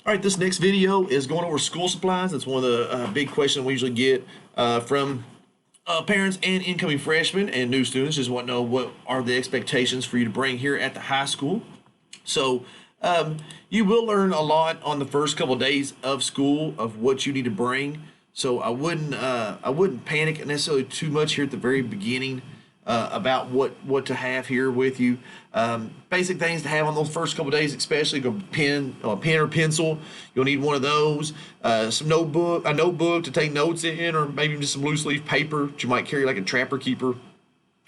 All right, this next video is going over school supplies. That's one of the big questions we usually get from parents and incoming freshmen and new students. Just want to know what are the expectations for you to bring here at the high school. So you will learn a lot on the first couple of days of school of what you need to bring. So I wouldn't panic necessarily too much here at the very beginning about what to have here with you. Basic things to have on those first couple of days, especially a pen or pencil. You'll need one of those. A notebook to take notes in, or maybe just some loose leaf paper that you might carry, like a trapper keeper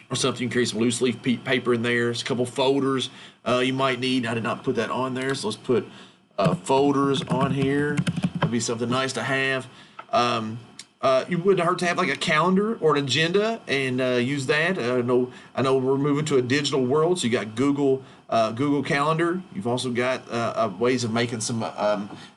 or something. You can carry some loose leaf paper in there. There's a couple folders you might need. I did not put that on there, so let's put folders on here. That'd be something nice to have. You wouldn't hurt to have like a calendar or an agenda and use that. I know we're moving to a digital world, so you got Google Calendar. You've also got ways of making some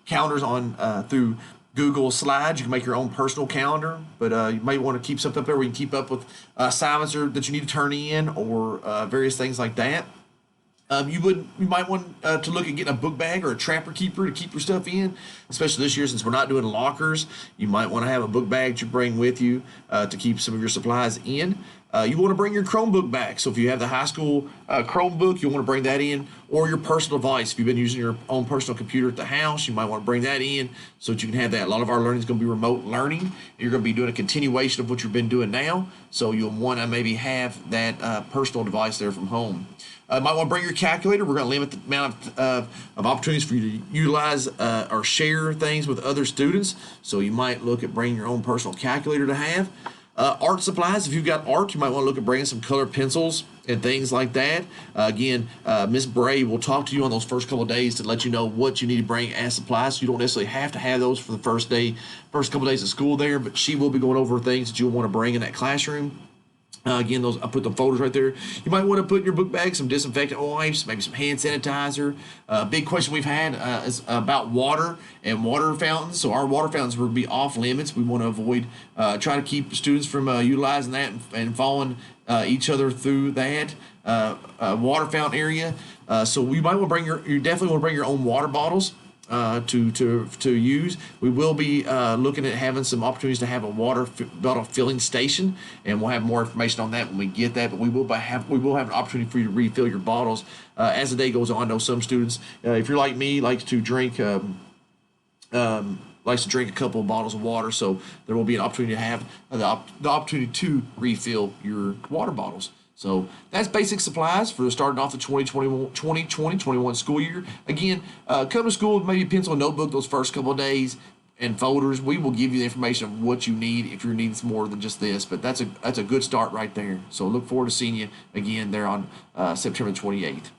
calendars on through Google Slides. You can make your own personal calendar, but you might want to keep something up there where you can keep up with assignments that you need to turn in, or various things like that. You might want to look at getting a book bag or a trapper keeper to keep your stuff in, especially this year since we're not doing lockers. You might want to have a book bag that you bring with you to keep some of your supplies in. You want to bring your Chromebook back. So if you have the high school Chromebook, you want to bring that in, or your personal device. If you've been using your own personal computer at the house, you might want to bring that in so that you can have that. A lot of our learning is going to be remote learning. You're going to be doing a continuation of what you've been doing now, so you'll want to maybe have that personal device there from home. Might want to bring your calculator. We're going to limit the amount of opportunities for you to utilize or share things with other students. So you might look at bringing your own personal calculator to have. Art supplies. If you've got art, you might want to look at bringing some colored pencils and things like that. Again, Miss Bray will talk to you on those first couple of days to let you know what you need to bring as supplies. So you don't necessarily have to have those for the first couple of days of school there, but she will be going over things that you'll want to bring in that classroom. Again, I put the folders right there. You might want to put in your book bag some disinfectant wipes, maybe some hand sanitizer. Big question we've had is about water and water fountains. So our water fountains would be off limits. We want to avoid, try to keep students from utilizing that and following each other through that water fountain area. So you might want to you definitely want to bring your own water bottles to use. We will be looking at having some opportunities to have a water bottle filling station, and we'll have more information on that when we get that. But we will have an opportunity for you to refill your bottles as the day goes on. I know some students, if you're like me, likes to drink a couple of bottles of water, so there will be an opportunity to have the opportunity to refill your water bottles. So that's basic supplies for starting off the 2020-21 school year. Again, come to school with maybe a pencil and notebook those first couple of days and folders. We will give you the information of what you need if you're needing more than just this, but that's a good start right there. So look forward to seeing you again there on September 28th.